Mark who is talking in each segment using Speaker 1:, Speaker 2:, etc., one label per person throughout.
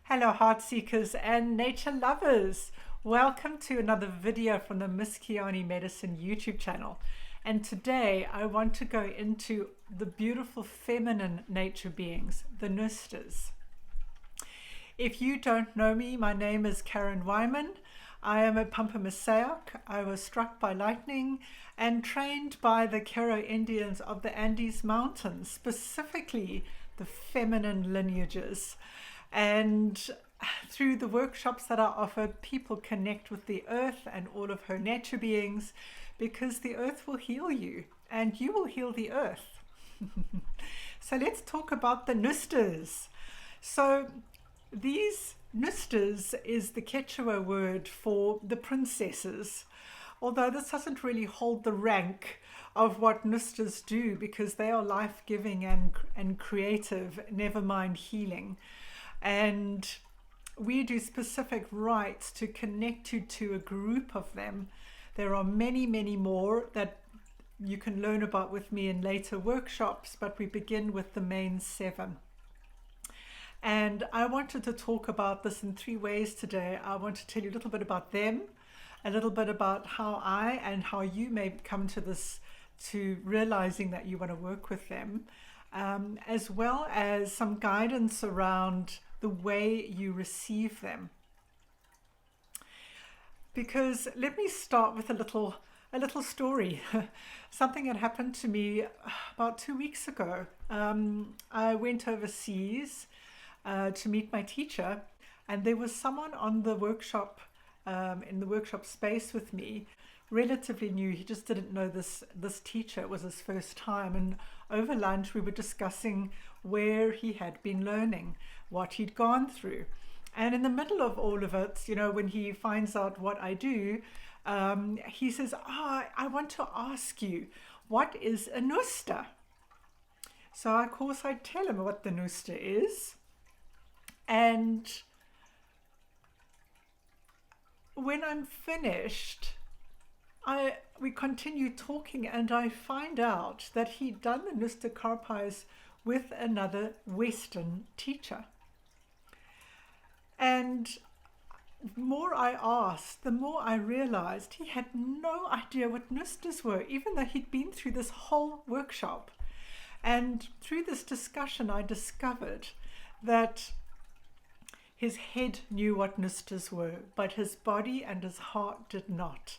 Speaker 1: Hello, heart seekers and nature lovers. Welcome to another video from the Miskayani Medicine YouTube channel. And today I want to go into the beautiful feminine nature beings, the Ñustas. If you don't know me, my name is Karen Wyman. I am a Pampamesayoq. I was struck by lightning and trained by the Kero Indians of the Andes Mountains, specifically the feminine lineages. And through the workshops that I offer, people connect with the earth and all of her nature beings, because the earth will heal you and you will heal the earth. So let's talk about the Ñustas. So these Ñustas is the Quechua word for the princesses, although this doesn't really hold the rank of what Ñustas do, because they are life-giving and creative, never mind healing. And we do specific rites to connect you to a group of them. There are many, many more that you can learn about with me in later workshops, but we begin with the main 7. And I wanted to talk about this in 3 ways today. I want to tell you a little bit about them, a little bit about how I and how you may come to this, to realizing that you want to work with them, as well as some guidance around the way you receive them. Because let me start with a little story. Something had happened to me about 2 weeks ago. I went overseas to meet my teacher, and there was someone on the workshop, in the workshop space with me, relatively new. He just didn't know this teacher. It was his first time, and over lunch we were discussing where he had been learning, what he'd gone through. And in the middle of all of it, you know, when he finds out what I do, he says, I want to ask you, what is a ñusta? So of course I tell him what the ñusta is. And when I'm finished, we continue talking, and I find out that he'd done the ñusta karpais with another Western teacher. And the more I asked, the more I realized he had no idea what ñustas were, even though he'd been through this whole workshop. And through this discussion, I discovered that his head knew what ñustas were, but his body and his heart did not.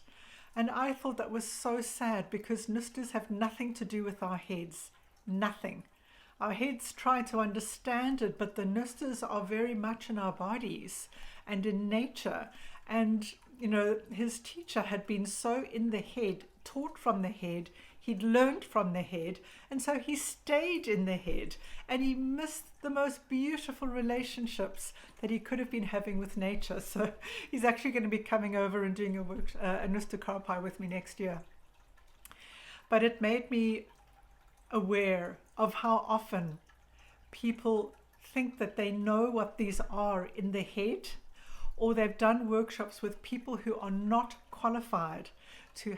Speaker 1: And I thought that was so sad, because ñustas have nothing to do with our heads. Nothing. Our heads try to understand it, but the ñustas are very much in our bodies and in nature. And, you know, his teacher had been so in the head, taught from the head, he'd learned from the head, and so he stayed in the head, and he missed the most beautiful relationships that he could have been having with nature. So he's actually going to be coming over and doing a ñusta karpai with me next year. But it made me aware of how often people think that they know what these are in the head, or they've done workshops with people who are not qualified to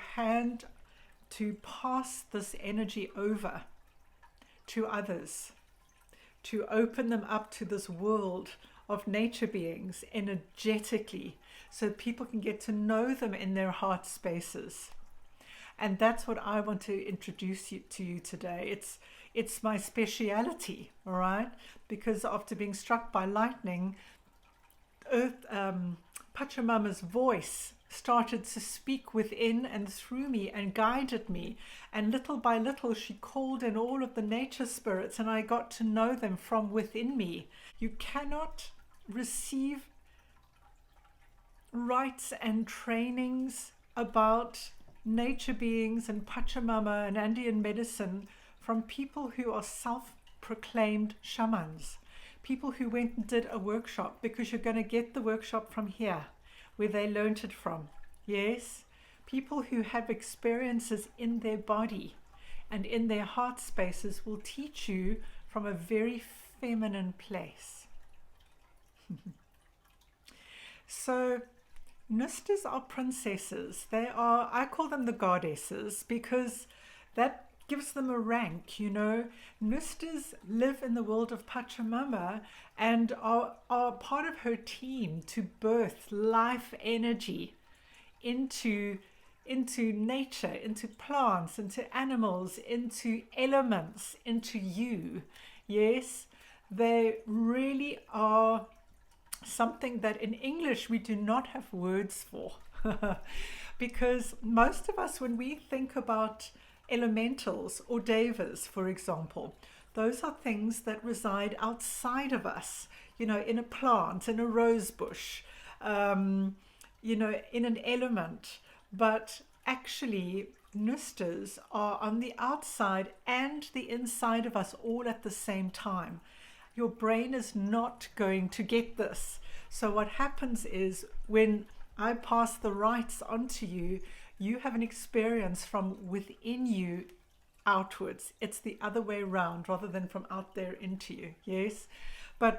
Speaker 1: pass this energy over to others, to open them up to this world of nature beings energetically, so people can get to know them in their heart spaces. And that's what I want to introduce to you today. It's my speciality, all right? Because after being struck by lightning, Pachamama's voice started to speak within and through me and guided me. And little by little, she called in all of the nature spirits, and I got to know them from within me. You cannot receive rites and trainings about nature beings and Pachamama and Andean medicine from people who are self-proclaimed shamans, people who went and did a workshop, because you're going to get the workshop from here, where they learned it from. Yes, people who have experiences in their body and in their heart spaces will teach you from a very feminine place. So Ñustas are princesses. They are, I call them the goddesses, because that gives them a rank, you know. Ñustas live in the world of Pachamama and are part of her team to birth life energy into nature, into plants, into animals, into elements, into you. Yes, they really are something that in English we do not have words for. Because most of us, when we think about elementals or devas, for example, those are things that reside outside of us, you know, in a plant, in a rose bush, you know, in an element. But actually, Ñustas are on the outside and the inside of us all at the same time. Your brain is not going to get this. So what happens is when I pass the rights on to you, you have an experience from within you outwards. It's the other way around rather than from out there into you. Yes. But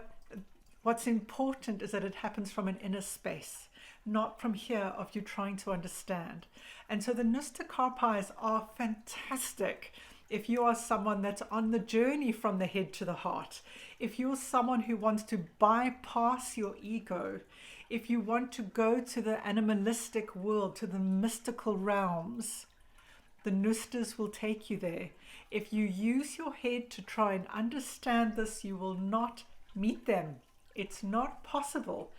Speaker 1: what's important is that it happens from an inner space, not from here of you trying to understand. And so the Ñusta Karpais are fantastic if you are someone that's on the journey from the head to the heart, if you're someone who wants to bypass your ego, if you want to go to the animalistic world, to the mystical realms, the Ñustas will take you there. If you use your head to try and understand this, you will not meet them. It's not possible.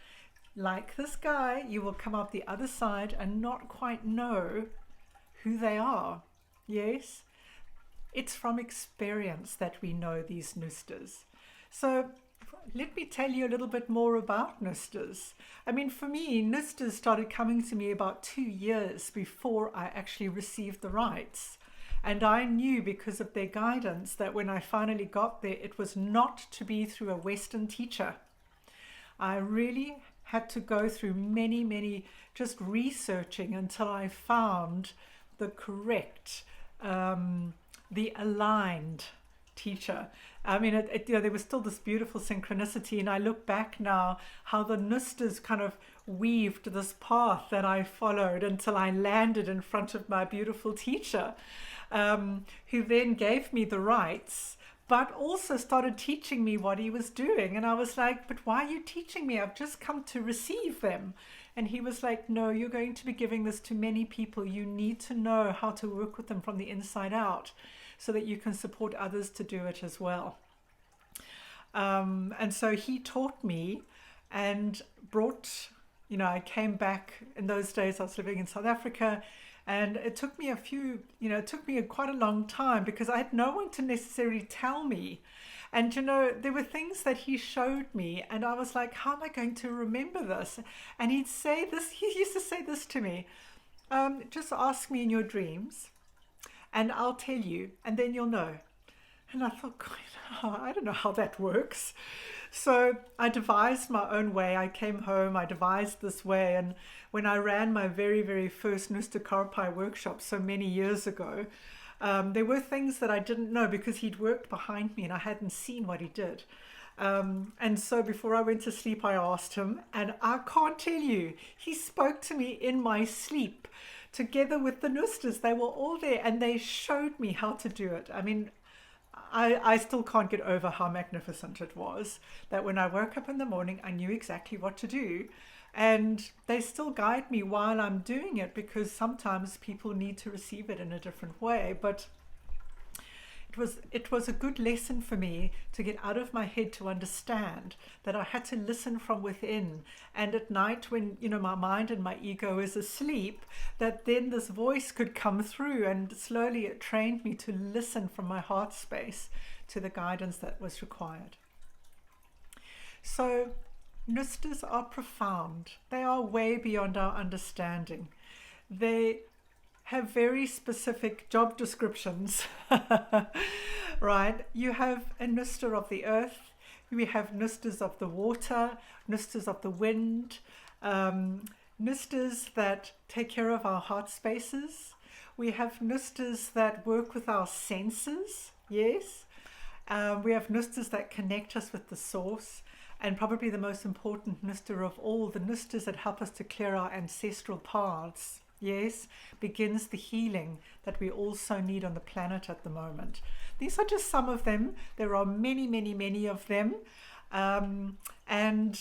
Speaker 1: Like this guy, you will come out the other side and not quite know who they are. Yes? It's from experience that we know these Ñustas. So let me tell you a little bit more about Ñustas. I mean, for me, Ñustas started coming to me about 2 years before I actually received the rights. And I knew because of their guidance that when I finally got there, it was not to be through a Western teacher. I really had to go through many, just researching until I found the correct, the aligned teacher. I mean, you know, there was still this beautiful synchronicity, and I look back now how the Ñustas kind of weaved this path that I followed until I landed in front of my beautiful teacher, who then gave me the rights, but also started teaching me what he was doing. And I was like, but why are you teaching me? I've just come to receive them. And he was like, no, you're going to be giving this to many people. You need to know how to work with them from the inside out, so that you can support others to do it as well. And so he taught me and brought, you know, I came back. In those days I was living in South Africa, and it took me quite a long time because I had no one to necessarily tell me. And, you know, there were things that he showed me and I was like, how am I going to remember this? And he'd say this, he used to say this to me, just ask me in your dreams and I'll tell you, and then you'll know. And I thought, God, I don't know how that works. So I devised my own way. I came home, I devised this way. And when I ran my very first Ñusta Karpai workshop so many years ago, there were things that I didn't know because he'd worked behind me and I hadn't seen what he did. And so before I went to sleep, I asked him, and I can't tell you, he spoke to me in my sleep. Together with the Ñustas, they were all there and they showed me how to do it. I mean, I still can't get over how magnificent it was, that when I woke up in the morning, I knew exactly what to do. And they still guide me while I'm doing it, because sometimes people need to receive it in a different way. But it was a good lesson for me to get out of my head, to understand that I had to listen from within. And at night when, you know, my mind and my ego is asleep, that then this voice could come through, and slowly it trained me to listen from my heart space to the guidance that was required. So Ñustas are profound. They are way beyond our understanding. They have very specific job descriptions, right? You have a Ñusta of the earth, we have Ñustas of the water, Ñustas of the wind, Ñustas that take care of our heart spaces. We have Ñustas that work with our senses, yes. We have Ñustas that connect us with the source, and probably the most important Ñusta of all, the Ñustas that help us to clear our ancestral paths. yes, begins the healing that we also need on the planet at the moment. These are just some of them. There are many, many, many of them. And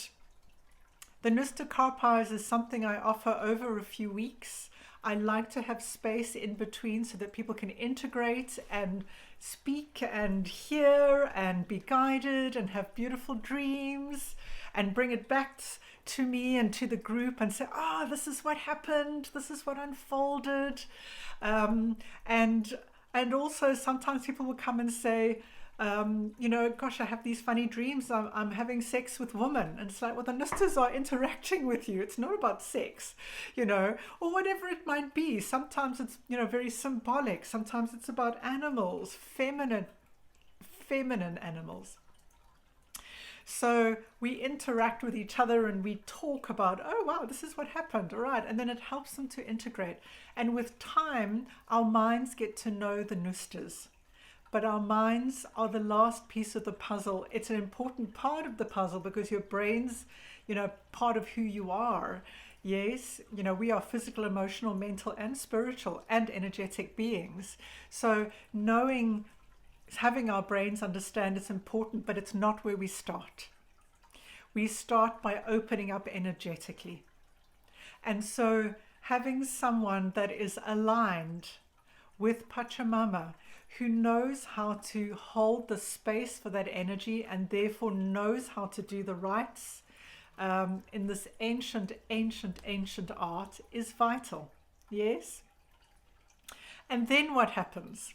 Speaker 1: the ÑUSTA Karpais is something I offer over a few weeks. I like to have space in between so that people can integrate and speak and hear and be guided and have beautiful dreams and bring it back to me and to the group and say, oh, this is what happened, this is what unfolded. And also sometimes people will come and say, you know, gosh, I have these funny dreams. I'm having sex with women. And it's like, well, the њustas are interacting with you. It's not about sex, you know, or whatever it might be. Sometimes it's, you know, very symbolic. Sometimes it's about animals, feminine animals. So we interact with each other and we talk about, oh, wow, this is what happened. All right. And then it helps them to integrate. And with time, our minds get to know the њustas. But our minds are the last piece of the puzzle. It's an important part of the puzzle because your brain's, you know, part of who you are. Yes, you know, we are physical, emotional, mental, and spiritual and energetic beings. So knowing, having our brains understand it's important, but it's not where we start. We start by opening up energetically. And so having someone that is aligned with Pachamama, who knows how to hold the space for that energy and therefore knows how to do the rites in this ancient art is vital. Yes? And then what happens?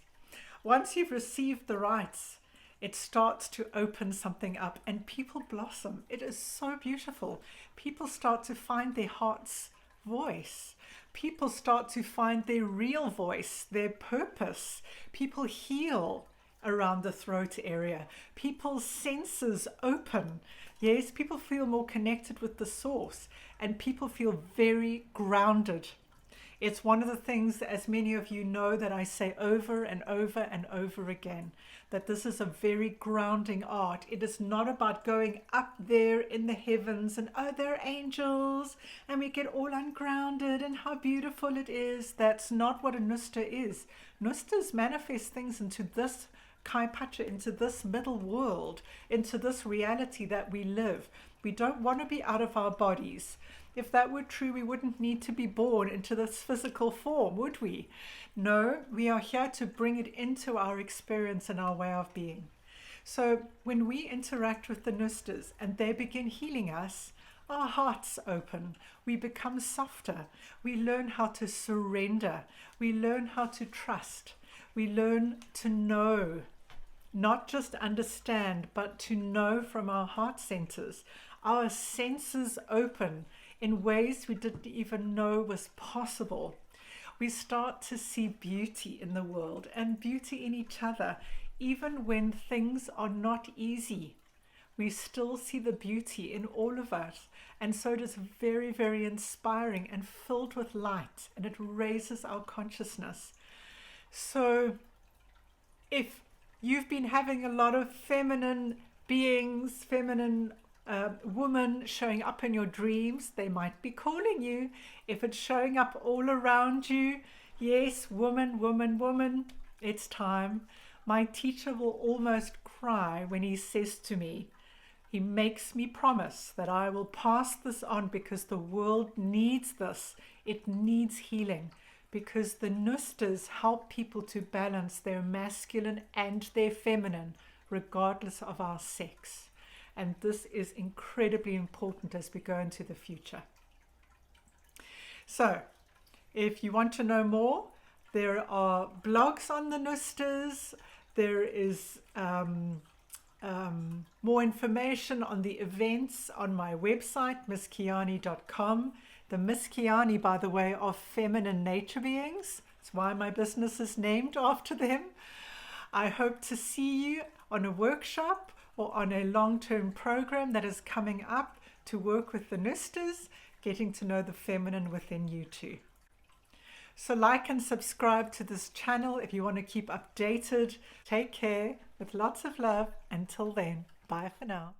Speaker 1: Once you've received the rites, it starts to open something up and people blossom. It is so beautiful. People start to find their heart's voice. People start to find their real voice, their purpose. People heal around the throat area. People's senses open. Yes, people feel more connected with the source and people feel very grounded. It's one of the things, as many of you know, that I say over and over and over again, that this is a very grounding art. It is not about going up there in the heavens and, oh, they're angels, and we get all ungrounded and how beautiful it is. That's not what a њusta is. њustas manifest things into this Kaipacha, into this middle world, into this reality that we live. We don't want to be out of our bodies. If that were true, we wouldn't need to be born into this physical form, would we? No, we are here to bring it into our experience and our way of being. So when we interact with the њustas and they begin healing us, our hearts open. We become softer. We learn how to surrender. We learn how to trust. We learn to know, not just understand, but to know from our heart centers. Our senses open in ways we didn't even know was possible. We start to see beauty in the world and beauty in each other, even when things are not easy. We still see the beauty in all of us. And so it is very, very inspiring and filled with light, and it raises our consciousness. So if you've been having a lot of feminine beings, feminine woman showing up in your dreams, they might be calling you. If it's showing up all around you, yes, woman, woman, woman, it's time. My teacher will almost cry when he says to me, he makes me promise that I will pass this on because the world needs this. It needs healing because the њustas help people to balance their masculine and their feminine, regardless of our sex. And this is incredibly important as we go into the future. So, if you want to know more, there are blogs on the њustas. There is more information on the events on my website, miskayani.com. The Miskayani, by the way, are feminine nature beings. That's why my business is named after them. I hope to see you on a workshop or on a long-term program that is coming up to work with the њustas, getting to know the feminine within you too. So like and subscribe to this channel if you want to keep updated. Take care with lots of love. Until then, bye for now.